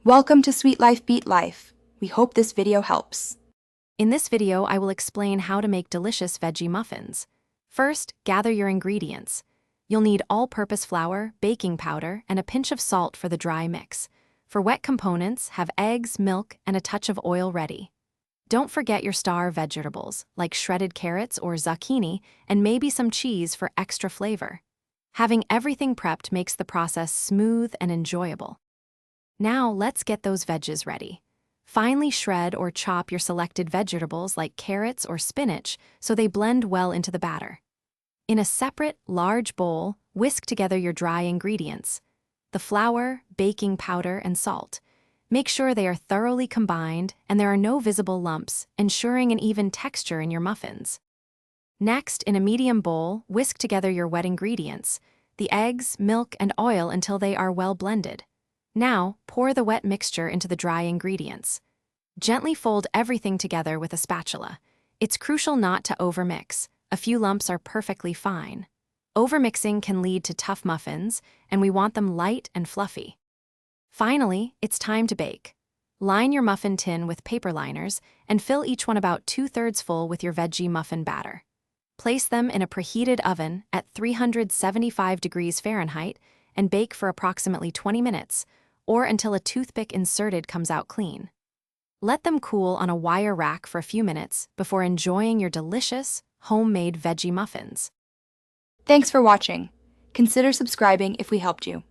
Welcome to Sweet Life Beat Life. We hope this video helps. In this video, I will explain how to make delicious veggie muffins. First, gather your ingredients. You'll need all-purpose flour, baking powder, and a pinch of salt for the dry mix. For wet components, have eggs, milk, and a touch of oil ready. Don't forget your star vegetables, like shredded carrots or zucchini, and maybe some cheese for extra flavor. Having everything prepped makes the process smooth and enjoyable. Now, let's get those veggies ready. Finely shred or chop your selected vegetables like carrots or spinach so they blend well into the batter. In a separate, large bowl, whisk together your dry ingredients: the flour, baking powder, and salt. Make sure they are thoroughly combined and there are no visible lumps, ensuring an even texture in your muffins. Next, in a medium bowl, whisk together your wet ingredients: the eggs, milk, and oil until they are well blended. Now, pour the wet mixture into the dry ingredients. Gently fold everything together with a spatula. It's crucial not to overmix. A few lumps are perfectly fine. Overmixing can lead to tough muffins, and we want them light and fluffy. Finally, it's time to bake. Line your muffin tin with paper liners and fill each one about 2/3 full with your veggie muffin batter. Place them in a preheated oven at 375 degrees Fahrenheit and bake for approximately 20 minutes, or until a toothpick inserted comes out clean. Let them cool on a wire rack for a few minutes before enjoying your delicious, homemade veggie muffins. Thanks for watching. Consider subscribing if we helped you.